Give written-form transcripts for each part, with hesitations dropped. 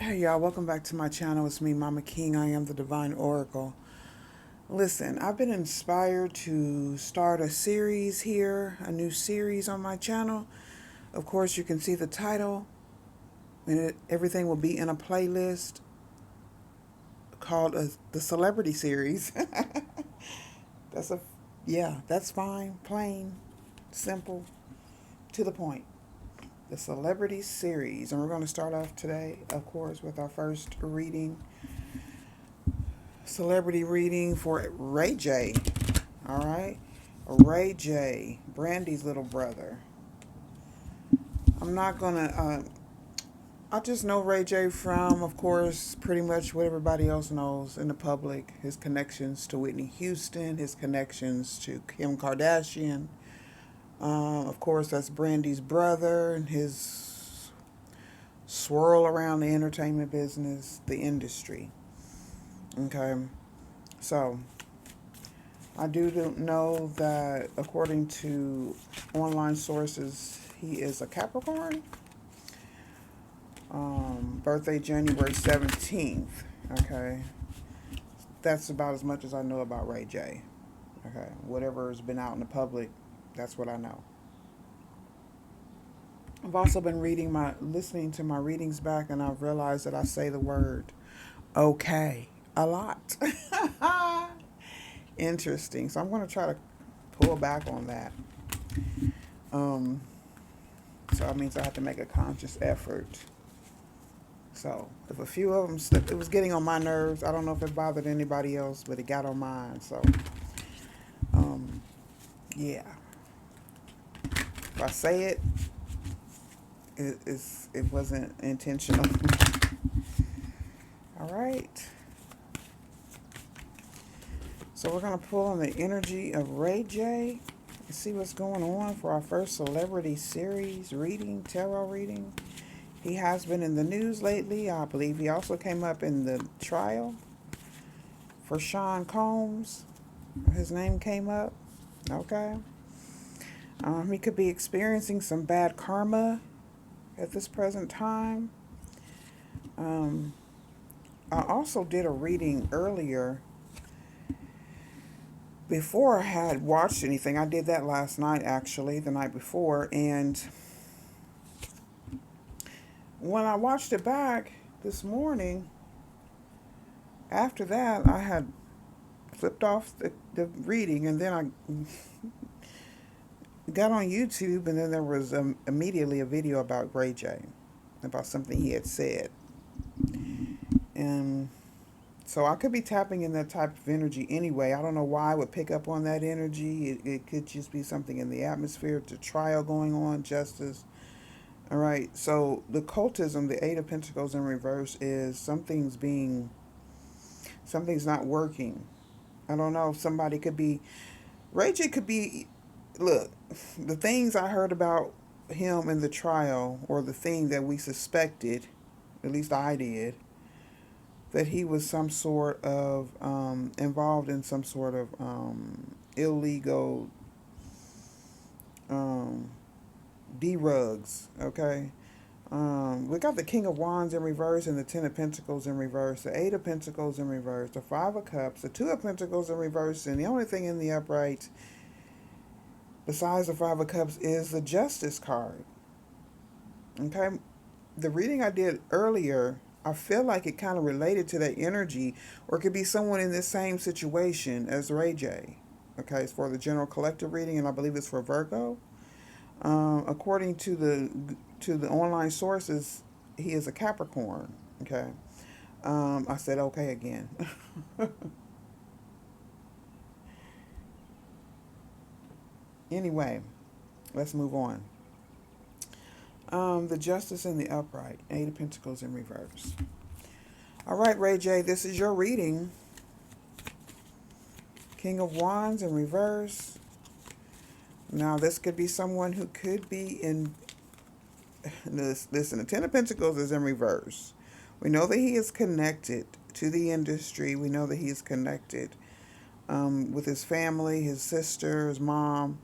Hey y'all, welcome back to my channel. It's me, Mama King. I am the Divine Oracle. Listen, I've been inspired to start a series here, a new series on my channel. Of course, you can see the title, and everything will be in a playlist called the Celebrity Series. that's a, yeah, that's fine, plain, simple, to the point. The Celebrity Series, and we're going to start off today, of course, with our first reading. Celebrity reading for Ray J. All right. Ray J, Brandy's little brother. I'm not going to, I just know Ray J from, of course, pretty much what everybody else knows in the public. His connections to Whitney Houston, his connections to Kim Kardashian. Of course, that's Brandy's brother and his swirl around the entertainment business, the industry. Okay. So, I do know that according to online sources, he is a Capricorn. Birthday January 17th. Okay. That's about as much as I know about Ray J. Okay. Whatever's been out in the public, that's what I know. I've also been listening to my readings back, and I've realized that I say the word okay a lot. Interesting. So I'm going to try to pull back on that. Um, so that means I have to make a conscious effort. So if a few of them slipped, it was getting on my nerves. I don't know if it bothered anybody else, but it got on mine. So, um, yeah. If I say it, it wasn't intentional. All right. So we're gonna pull on the energy of Ray J and see what's going on for our first celebrity series reading, tarot reading. He has been in the news lately. I believe he also came up in the trial for Sean Combs. His name came up. Okay. He could be experiencing some bad karma at this present time. Um, I also did a reading earlier before I had watched anything. I did that last night, actually, the night before. And when I watched it back this morning, after that, I had flipped off the reading, and then I got on YouTube, and then there was immediately a video about Ray J, about something he had said. And so I could be tapping in that type of energy anyway. I don't know why I would pick up on that energy. It could just be something in the atmosphere, the trial going on, justice. All right. So the cultism, the Eight of Pentacles in reverse, is something's not working. I don't know if somebody could be, Ray J could be, look, the things I heard about him in the trial, or the thing that we suspected, at least I did, that he was some sort of involved in some sort of illegal um, drugs. Okay. We got the King of Wands in reverse and the Ten of Pentacles in reverse, the Eight of Pentacles in reverse, the Five of Cups, the Two of Pentacles in reverse, and the only thing in the upright besides the Five of Cups is the Justice card. Okay. The reading I did earlier, I feel like it kind of related to that energy, or it could be someone in this same situation as Ray J. Okay, it's for the general collective reading, and I believe it's for Virgo. According to the online sources, he is a Capricorn. Okay, I said okay again. Anyway, let's move on. The Justice in the upright, Eight of Pentacles in reverse. All right, Ray J, this is your reading. King of Wands in reverse. Now, this could be someone who could be in this. Listen, the Ten of Pentacles is in reverse. We know that he is connected to the industry. We know that he is connected with his family, his sister, his mom.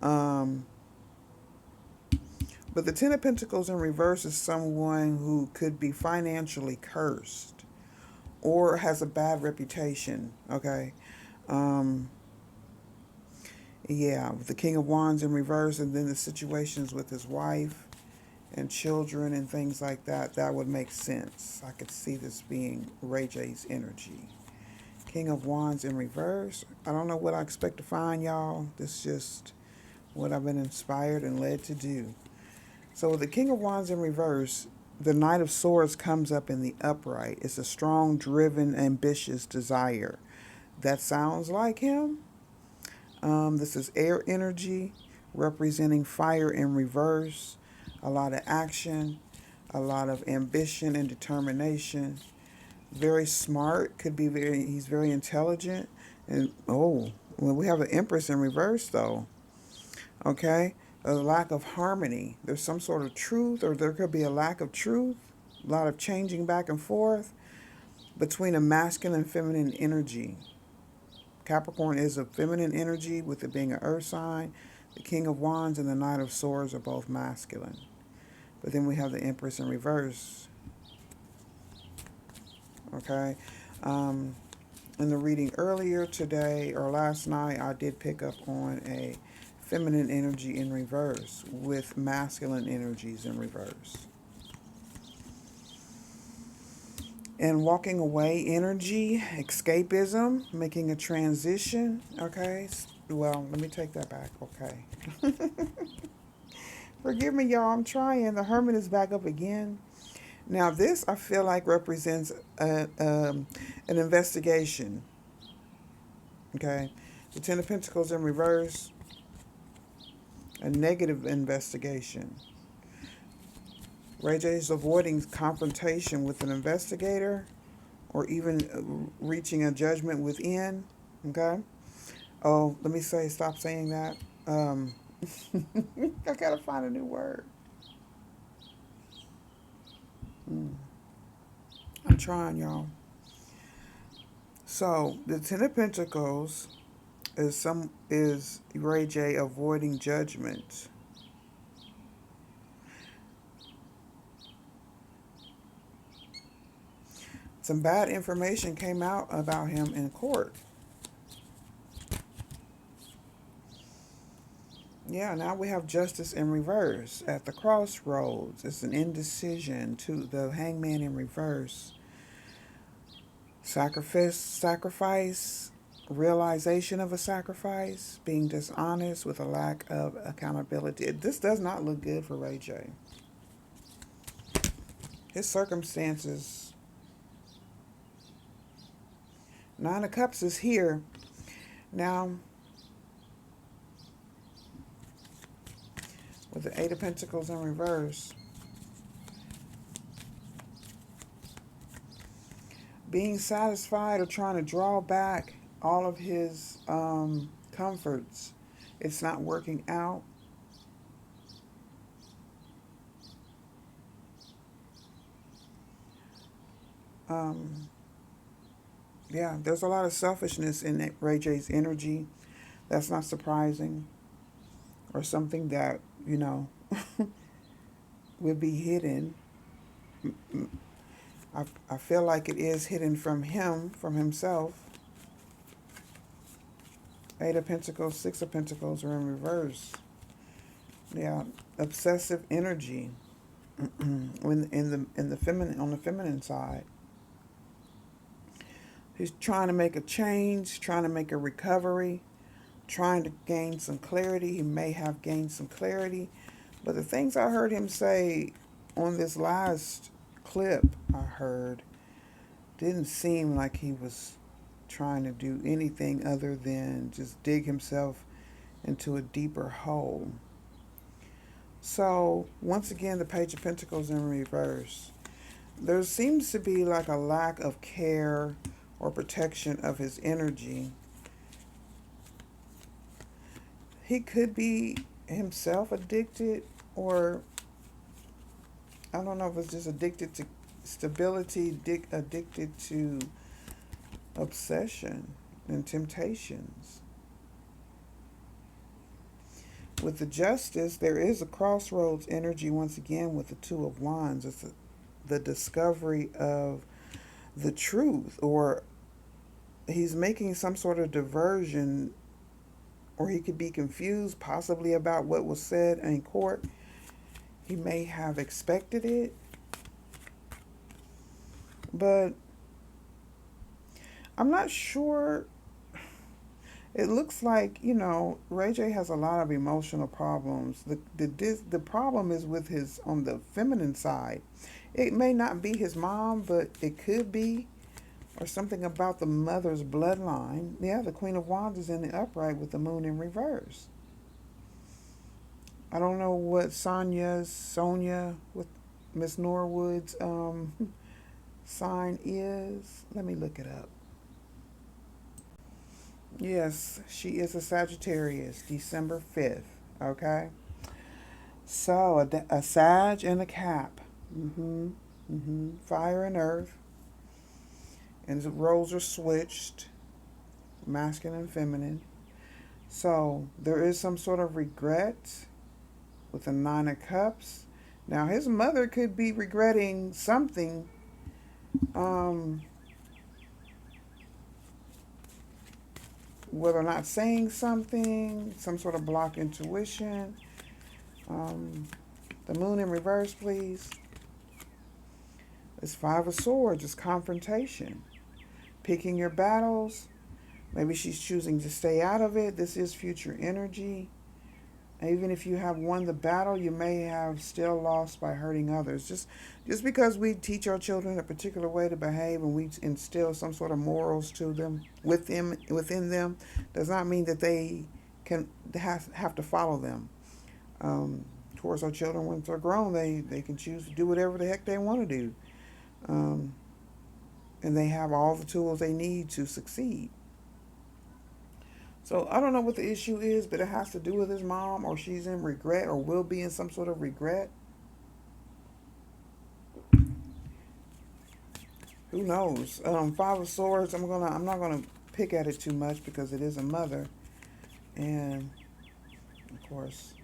Um, But the Ten of Pentacles in reverse is someone who could be financially cursed or has a bad reputation. Okay. Um, yeah, with the King of Wands in reverse, and then the situations with his wife and children and things like that, that would make sense. I could see this being Ray J's energy. King of Wands in reverse. I don't know what I expect to find, y'all. This is just what I've been inspired and led to do. So with the King of Wands in reverse, the Knight of Swords comes up in the upright. It's a strong, driven, ambitious desire. That sounds like him. This is air energy representing fire in reverse. A lot of action, a lot of ambition and determination. Very smart, could be he's very intelligent. And oh, well, we have an Empress in reverse though. Okay? A lack of harmony. There's some sort of truth, or there could be a lack of truth. A lot of changing back and forth between a masculine and feminine energy. Capricorn is a feminine energy with it being an earth sign. The King of Wands and the Knight of Swords are both masculine. But then we have the Empress in reverse. Okay? In the reading earlier today or last night, I did pick up on a feminine energy in reverse with masculine energies in reverse. And walking away energy, escapism, making a transition. Okay. Well, let me take that back. Okay. Forgive me, y'all. I'm trying. The Hermit is back up again. Now, this I feel like represents an investigation. Okay. The Ten of Pentacles in reverse, a negative investigation. Ray J is avoiding confrontation with an investigator or even reaching a judgment within. Okay. Oh, let me stop saying that. I gotta find a new word. I'm trying, y'all. So the Ten of Pentacles is Ray J avoiding judgment. Some bad information came out about him in court. Yeah, now we have justice in reverse at the crossroads. It's an indecision to the hangman in reverse. Sacrifice, realization of a sacrifice, being dishonest with a lack of accountability. This does not look good for Ray J. His circumstances. Nine of Cups is here. Now, with the Eight of Pentacles in reverse, being satisfied or trying to draw back all of his comforts. It's not working out. Yeah, there's a lot of selfishness in Ray J's energy. That's not surprising, or something that, would be hidden. I feel like it is hidden from him, from himself. Eight of Pentacles, Six of Pentacles are in reverse. Yeah, obsessive energy when in the feminine, on the feminine side. He's trying to make a change, trying to make a recovery, trying to gain some clarity. He may have gained some clarity, but the things I heard him say on this last clip I heard didn't seem like he was trying to do anything other than just dig himself into a deeper hole. So, once again, the Page of Pentacles in reverse. There seems to be like a lack of care or protection of his energy. He could be himself addicted, or I don't know if it's just addicted to stability, addicted to obsession and temptations. With the Justice, there is a crossroads energy once again with the Two of Wands. It's the discovery of the truth, or he's making some sort of diversion, or he could be confused possibly about what was said in court. He may have expected it, but I'm not sure. It looks like, Ray J has a lot of emotional problems. The problem is with his, on the feminine side. It may not be his mom, but it could be, or something about the mother's bloodline. Yeah, the Queen of Wands is in the upright with the moon in reverse. I don't know what Sonia with Miss Norwood's sign is. Let me look it up. Yes, she is a Sagittarius, December 5th. Okay? So, a Sag and a Cap. Fire and earth. And the roles are switched, masculine and feminine. So, there is some sort of regret with the Nine of Cups. Now, his mother could be regretting something. Whether or not saying something, some sort of block intuition. The moon in reverse, please. It's Five of Swords. It's confrontation. Picking your battles. Maybe she's choosing to stay out of it. This is future energy. Even if you have won the battle, you may have still lost by hurting others. Just because we teach our children a particular way to behave and we instill some sort of morals to them within them, does not mean that they have to follow them. Towards our children, once they're grown, they can choose to do whatever the heck they want to do, and they have all the tools they need to succeed. So I don't know what the issue is, but it has to do with his mom, or she's in regret, or will be in some sort of regret. Who knows? Five of Swords. I'm not gonna pick at it too much because it is a mother, and of course,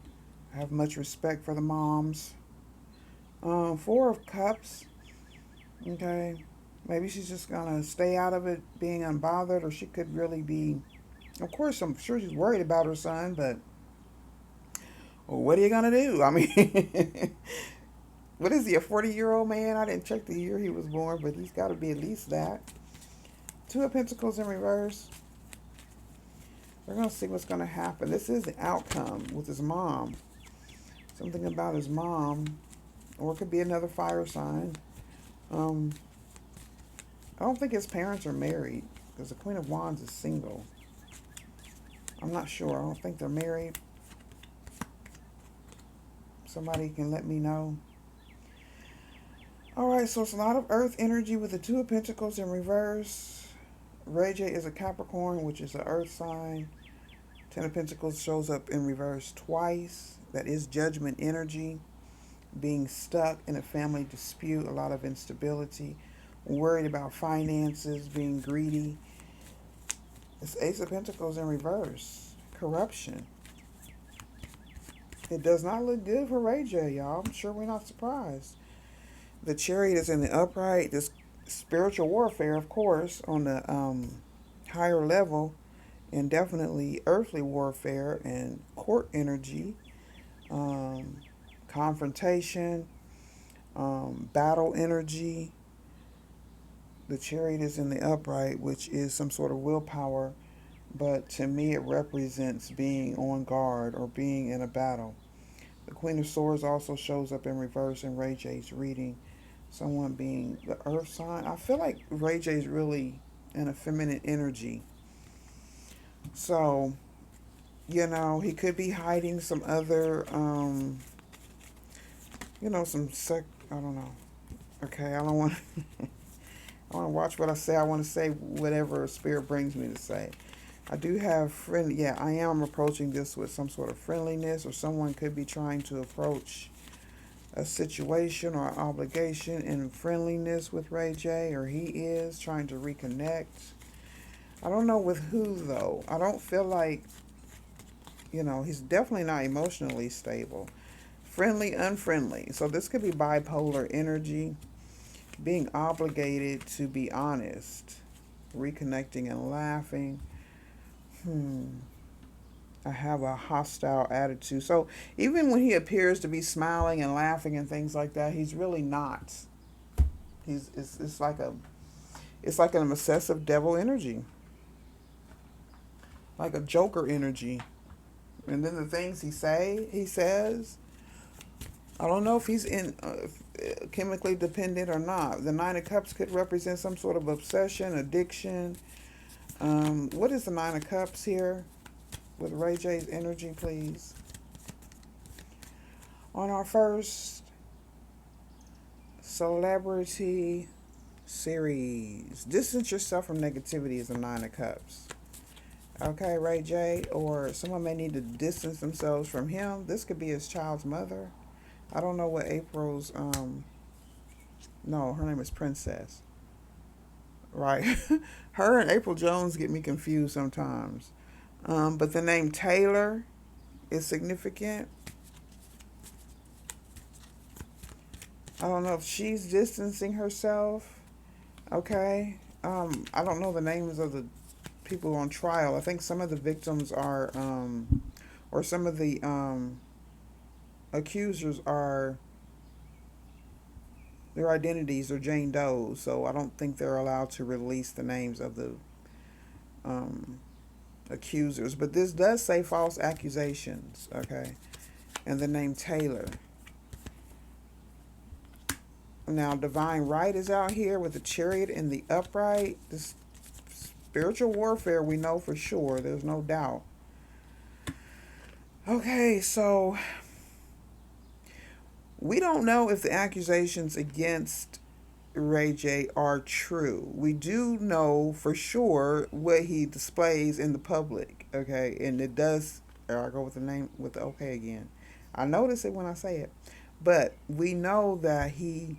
I have much respect for the moms. Four of Cups. Okay, maybe she's just gonna stay out of it, being unbothered, or she could really be. Of course, I'm sure she's worried about her son, but well, what are you gonna do? I mean, what is he, a 40-year-old man? I didn't check the year he was born, but he's got to be at least that. Two of Pentacles in reverse. We're gonna see what's gonna happen. This is the outcome with his mom. Something about his mom, or it could be another fire sign. I don't think his parents are married because the Queen of Wands is single. I'm not sure. I don't think they're married. Somebody can let me know. All right, so it's a lot of earth energy with the Two of Pentacles in reverse. Ray J is a Capricorn, which is an earth sign. Ten of Pentacles shows up in reverse twice. That is judgment energy. Being stuck in a family dispute, a lot of instability, worried about finances, being greedy. It's Ace of Pentacles in reverse. Corruption. It does not look good for Ray J, y'all. I'm sure we're not surprised. The Chariot is in the upright. This spiritual warfare, of course, on the higher level, and definitely earthly warfare and court energy, confrontation, battle energy. The Chariot is in the upright, which is some sort of willpower, but to me it represents being on guard or being in a battle. The Queen of Swords also shows up in reverse in Ray J's reading. Someone being the earth sign. I feel like Ray J's really in a feminine energy. So, he could be hiding some other, I don't know. Okay, I don't want I want to watch what I say. I want to say whatever spirit brings me to say. I do have I am approaching this with some sort of friendliness, or someone could be trying to approach a situation or obligation in friendliness with Ray J, or he is trying to reconnect. I don't know with who, though. I don't feel like, he's definitely not emotionally stable. Friendly, unfriendly. So this could be bipolar energy, being obligated to be honest, reconnecting and laughing. Hmm. I have a hostile attitude. So even when he appears to be smiling and laughing and things like that, he's really not. It's like an obsessive devil energy, like a Joker energy. And then the things he says, I don't know if he's chemically dependent or not. The Nine of Cups could represent some sort of obsession, addiction. What is the Nine of Cups here with Ray J's energy, please? On our first celebrity series, distance yourself from negativity is the Nine of Cups. Okay, Ray J, or someone may need to distance themselves from him. This could be his child's mother. I don't know what April's no, her name is Princess. Right. Her and April Jones get me confused sometimes. But the name Taylor is significant. I don't know if she's distancing herself. Okay. I don't know the names of the people on trial. I think some of the victims are, or some of the accusers are, their identities are Jane Doe's. So I don't think they're allowed to release the names of the um, accusers. But this does say false accusations. Okay. And the name Taylor. Now, divine right is out here with the chariot and the upright. This spiritual warfare, we know for sure. There's no doubt. Okay, so we don't know if the accusations against Ray J are true. We do know for sure what he displays in the public. Okay, and it does. I go with the name with the okay again. I notice it when I say it, but we know that he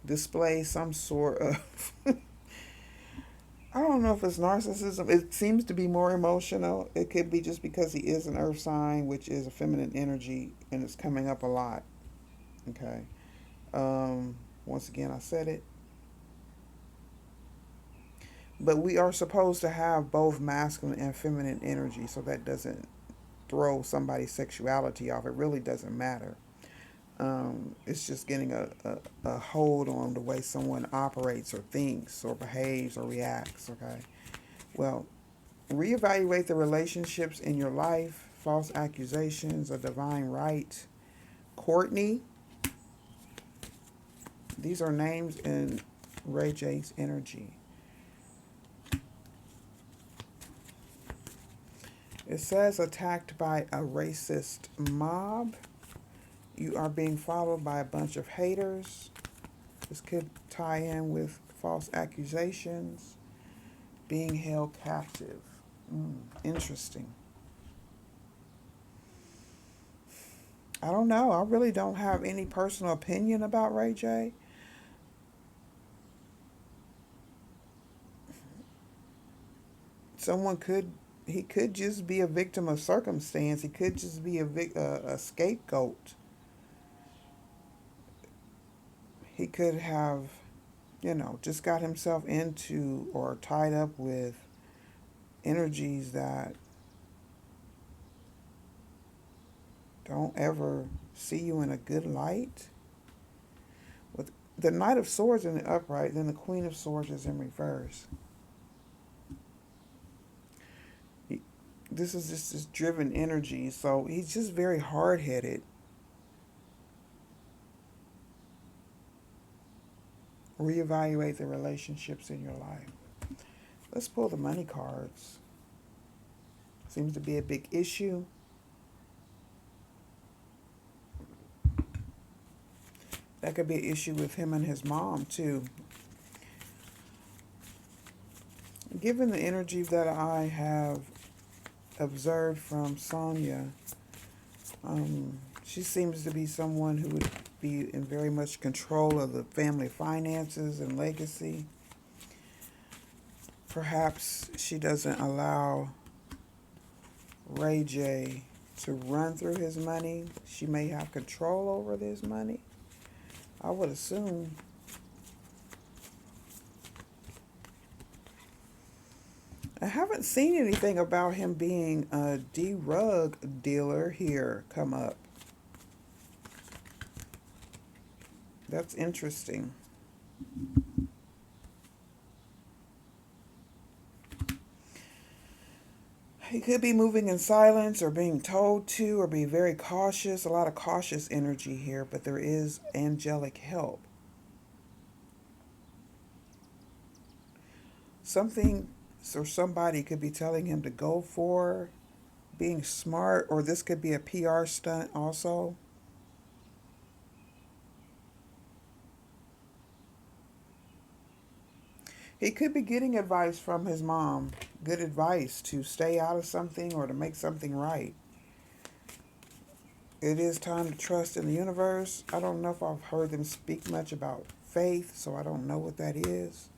display some sort of I don't know if it's narcissism. It seems to be more emotional. It could be just because he is an earth sign, which is a feminine energy, and it's coming up a lot. Okay. Once again, I said it. But we are supposed to have both masculine and feminine energy, so that doesn't throw somebody's sexuality off. It really doesn't matter. It's just getting a hold on the way someone operates or thinks or behaves or reacts. Okay. Well, reevaluate the relationships in your life. False accusations, a divine right. Courtney. These are names in Ray J's energy. It says attacked by a racist mob. You are being followed by a bunch of haters. This could tie in with false accusations. Being held captive. Interesting. I don't know. I really don't have any personal opinion about Ray J. Someone could, he could just be a victim of circumstance. He could just be a scapegoat. He could have, just got himself into or tied up with energies that don't ever see you in a good light. With the Knight of Swords in the upright, then the Queen of Swords is in reverse. This is just this driven energy, so he's just very hard-headed. Reevaluate the relationships in your life. Let's pull the money cards. Seems to be a big issue. That could be an issue with him and his mom, too. Given the energy that I have observed from Sonia, she seems to be someone who would be in very much control of the family finances and legacy. Perhaps she doesn't allow Ray J to run through his money. She may have control over this money, I would assume. I haven't seen anything about him being a drug dealer here come up. That's interesting. He could be moving in silence or being told to or be very cautious. A lot of cautious energy here, but there is angelic help. Something or somebody could be telling him to go for being smart, or this could be a PR stunt also. He could be getting advice from his mom. Good advice to stay out of something or to make something right. It is time to trust in the universe. I don't know if I've heard them speak much about faith, so I don't know what that is.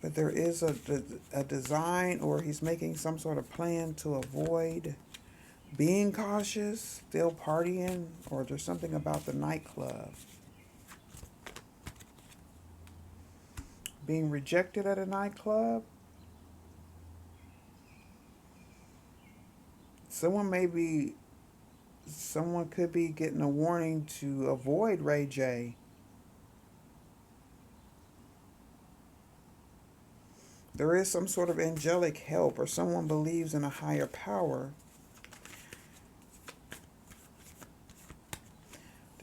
But there is a design, or he's making some sort of plan to avoid being cautious, still partying, or there's something about the nightclub. Being rejected at a nightclub. Someone could be getting a warning to avoid Ray J. There is some sort of angelic help, or someone believes in a higher power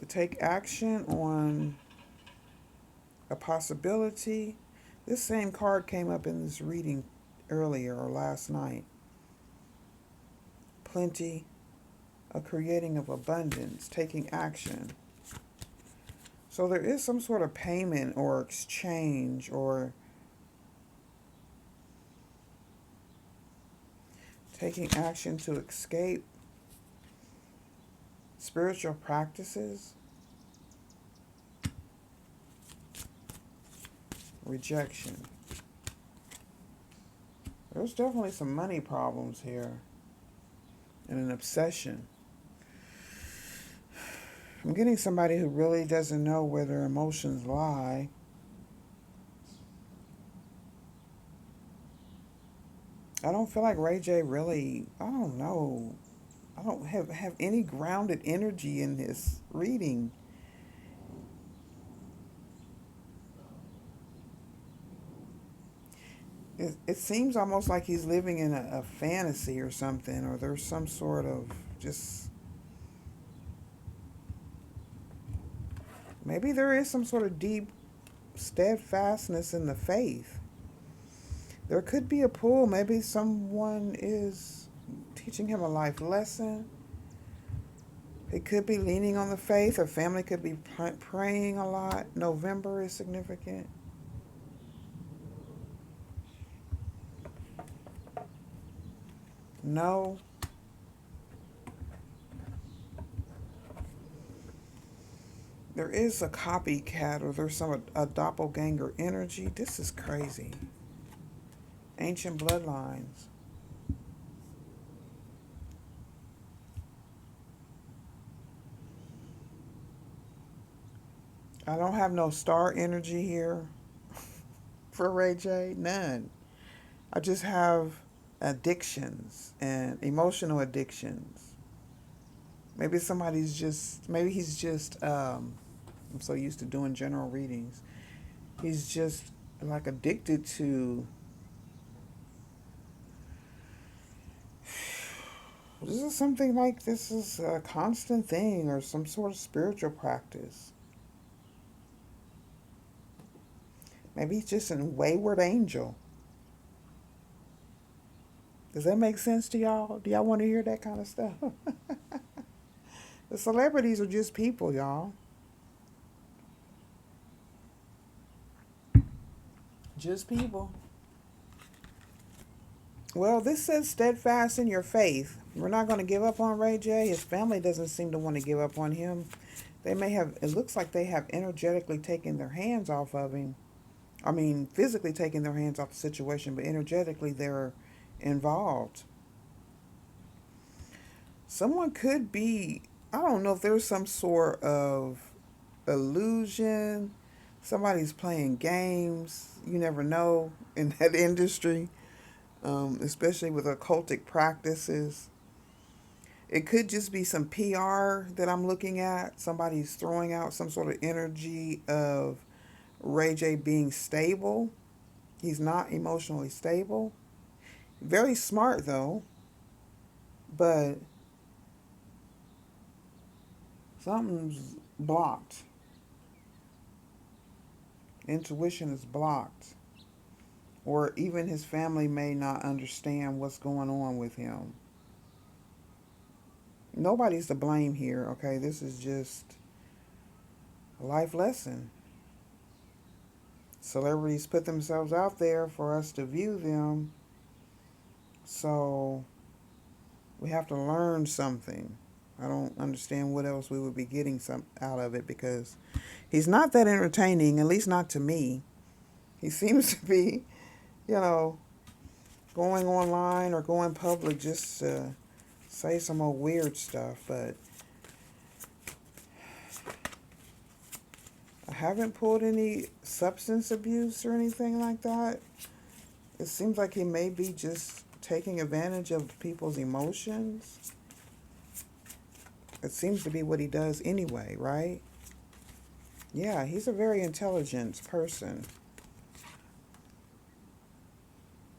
to take action on a possibility. This same card came up in this reading earlier or last night. Plenty, a creating of abundance, taking action. So there is some sort of payment or exchange or taking action to escape spiritual practices. Rejection. There's definitely some money problems here and an obsession. I'm getting somebody who really doesn't know where their emotions lie. I don't feel like Ray J really, I don't know. I don't have any grounded energy in this reading. It seems almost like he's living in a fantasy or something, or there's some sort of just. Maybe there is some sort of deep steadfastness in the faith. There could be a pull. Maybe someone is teaching him a life lesson. It could be leaning on the faith. A family could be praying a lot. November is significant. No. There is a copycat, or there's a doppelganger energy. This is crazy. Ancient bloodlines. I don't have no star energy here for Ray J. None. I just have addictions and emotional addictions. Maybe he's just, I'm so used to doing general readings. He's just like addicted to, this is a constant thing or some sort of spiritual practice. Maybe he's just a wayward angel. Does that make sense to y'all? Do y'all want to hear that kind of stuff? The celebrities are just people, y'all. Just people. Well, this says steadfast in your faith. We're not going to give up on Ray J. His family doesn't seem to want to give up on him. They may have, it looks like they have energetically taken their hands off of him. I mean, physically taking their hands off the situation, but energetically they're involved. Someone could be, I don't know if there's some sort of illusion. Somebody's playing games. You never know in that industry, especially with occultic practices. It could just be some PR that I'm looking at. Somebody's throwing out some sort of energy of Ray J being stable. He's not emotionally stable. Very smart though, but something's blocked. Intuition is blocked. Or even his family may not understand what's going on with him. Nobody's to blame here, okay? This is just a life lesson. Celebrities put themselves out there for us to view them, so we have to learn something. I don't understand what else we would be getting some out of it because he's not that entertaining, at least not to me. He seems to be, you know, going online or going public just to say some old weird stuff, but I haven't pulled any substance abuse or anything like that. It seems like he may be just taking advantage of people's emotions. It seems to be what he does anyway, right? Yeah, he's a very intelligent person.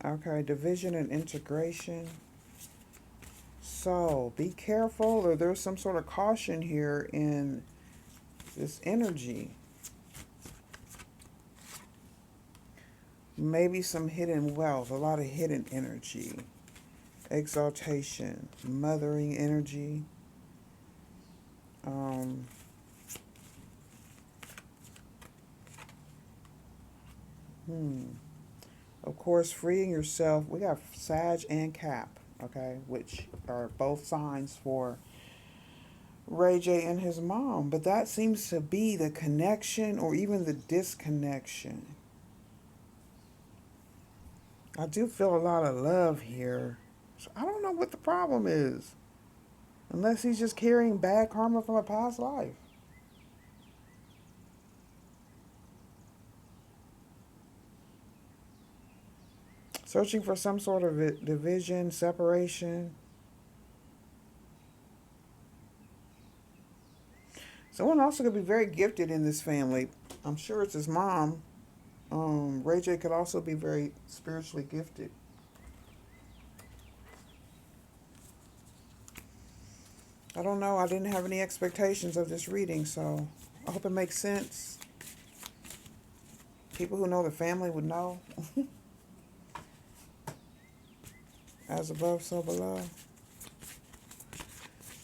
Okay, division and integration. So be careful, or there's some sort of caution here in this energy. Maybe some hidden wealth, a lot of hidden energy. Exaltation, mothering energy. Um, hmm. Of course, freeing yourself. We got Sag and Cap, okay, which are both signs for Ray J and his mom. But that seems to be the connection or even the disconnection. I do feel a lot of love here. So I don't know what the problem is. Unless he's just carrying bad karma from a past life. Searching for some sort of division, separation. Someone also could be very gifted in this family. I'm sure it's his mom. Ray J could also be very spiritually gifted. I don't know. I didn't have any expectations of this reading, so I hope it makes sense. People who know the family would know. As above, so below.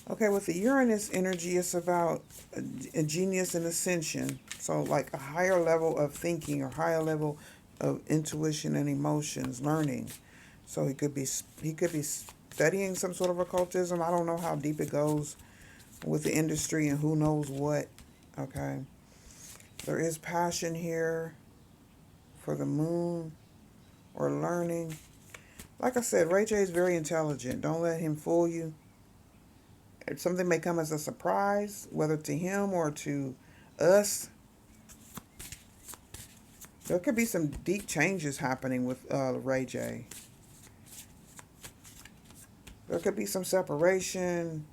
Okay, with the Uranus energy, it's about a genius and ascension. So, like a higher level of thinking or higher level of intuition and emotions, learning. So he could be studying some sort of occultism. I don't know how deep it goes with the industry and who knows what. Okay, there is passion here for the moon or learning. Like I said, Ray J is very intelligent. Don't let him fool you. Something may come as a surprise, whether to him or to us. There could be some deep changes happening with Ray J. There could be some separation.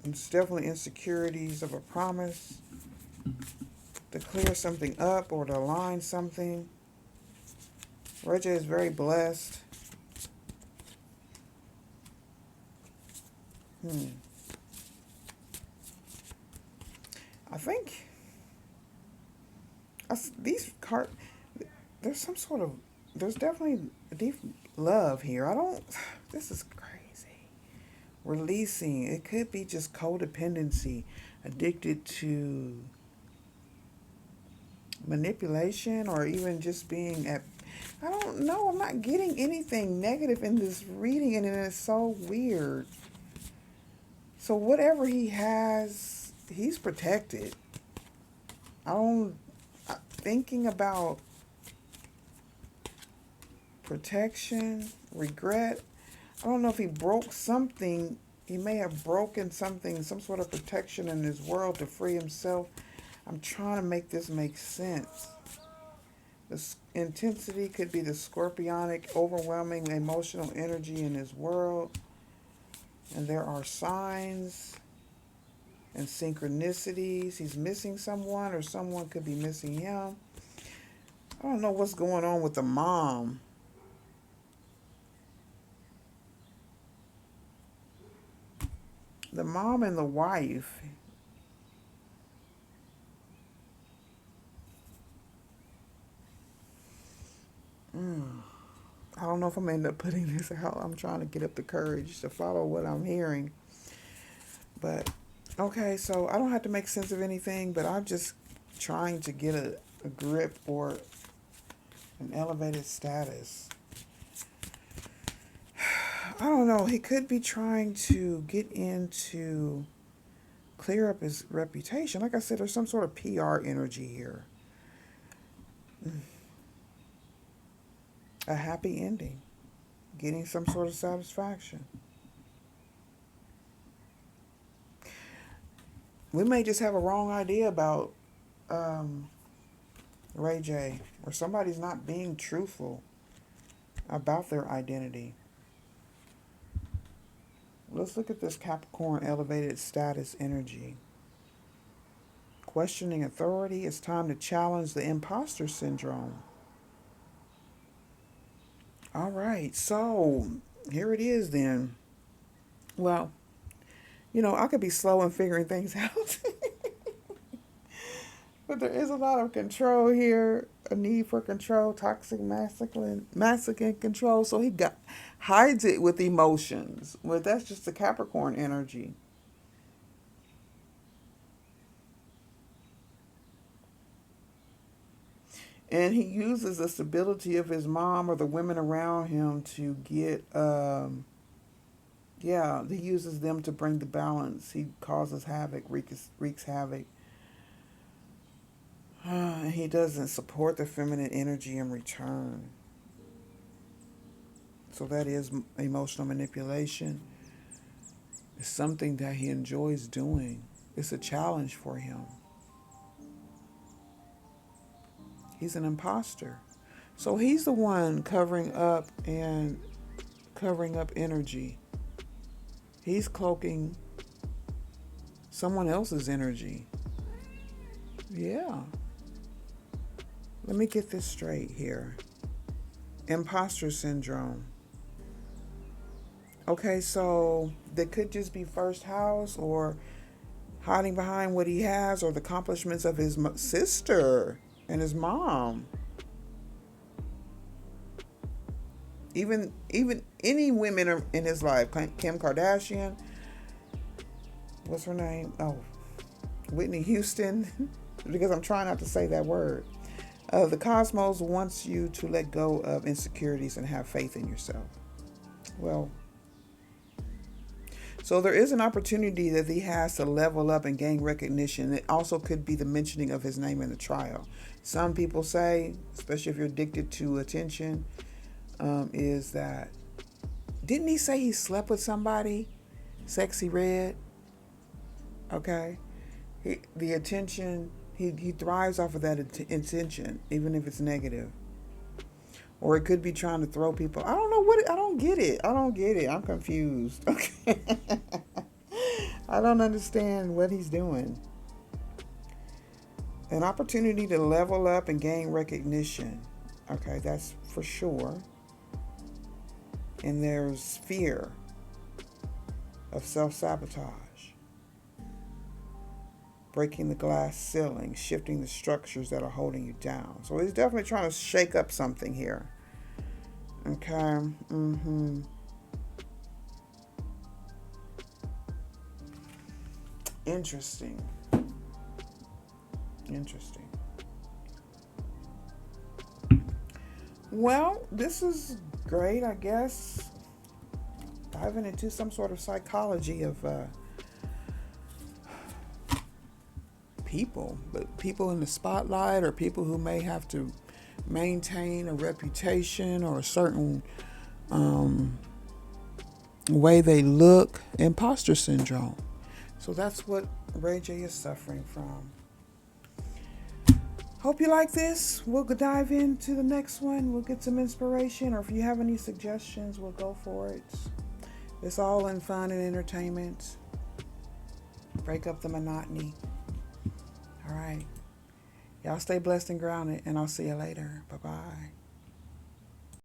It's definitely insecurities of a promise to clear something up or to align something. Ray J is very blessed. I think these cards, there's some sort of, there's definitely deep love here. This is crazy. Releasing, it could be just codependency, addicted to manipulation, or even just being at, I don't know, I'm not getting anything negative in this reading, and it's so weird. So whatever he has, he's protected. I don't, thinking about protection, regret. I don't know if he broke something. He may have broken something, some sort of protection in his world to free himself. I'm trying to make this make sense. The intensity could be the scorpionic, overwhelming emotional energy in his world. And there are signs and synchronicities. He's missing someone, or someone could be missing him. I don't know what's going on with the mom. The mom and the wife. I don't know if I'm going to end up putting this out. I'm trying to get up the courage to follow what I'm hearing. But, okay, so I don't have to make sense of anything, but I'm just trying to get a grip or an elevated status. I don't know. He could be trying to get into clear up his reputation. Like I said, there's some sort of PR energy here. A happy ending. Getting some sort of satisfaction. We may just have a wrong idea about Ray J, or somebody's not being truthful about their identity. Let's look at this Capricorn elevated status energy. Questioning authority. It's time to challenge the imposter syndrome. All right, so here it is then. Well, I could be slow in figuring things out. But there is a lot of control here, a need for control, toxic masculine control. So he hides it with emotions. Well, that's just the Capricorn energy. And he uses the stability of his mom or the women around him to get, he uses them to bring the balance. He causes havoc, wreaks havoc. He doesn't support the feminine energy in return. So that is emotional manipulation. It's something that he enjoys doing. It's a challenge for him. He's an imposter. So he's the one covering up energy. He's cloaking someone else's energy. Yeah. Let me get this straight here. Imposter syndrome. Okay, so they could just be first house, or hiding behind what he has, or the accomplishments of his sister and his mom. Even any women in his life. Kim Kardashian. What's her name? Oh, Whitney Houston. Because I'm trying not to say that word. The cosmos wants you to let go of insecurities and have faith in yourself. Well, so there is an opportunity that he has to level up and gain recognition. It also could be the mentioning of his name in the trial. Some people say, especially if you're addicted to attention, is that, didn't he say he slept with somebody? Sexy Red? Okay. The attention, he thrives off of that attention, even if it's negative. Or it could be trying to throw people. I don't know I don't get it. I'm confused. Okay. I don't understand what he's doing. An opportunity to level up and gain recognition. Okay, that's for sure. And there's fear of self-sabotage. Breaking the glass ceiling, shifting the structures that are holding you down. So he's definitely trying to shake up something here. Okay. Interesting. Well, this is great, I guess. Diving into some sort of psychology of people, but people in the spotlight, or people who may have to maintain a reputation or a certain way they look, imposter syndrome. So that's what Ray J is suffering from. Hope you like this. We'll dive into the next one. We'll get some inspiration, or if you have any suggestions, we'll go for it. It's all in fun and entertainment. Break up the monotony. All right. Y'all stay blessed and grounded, and I'll see you later. Bye-bye.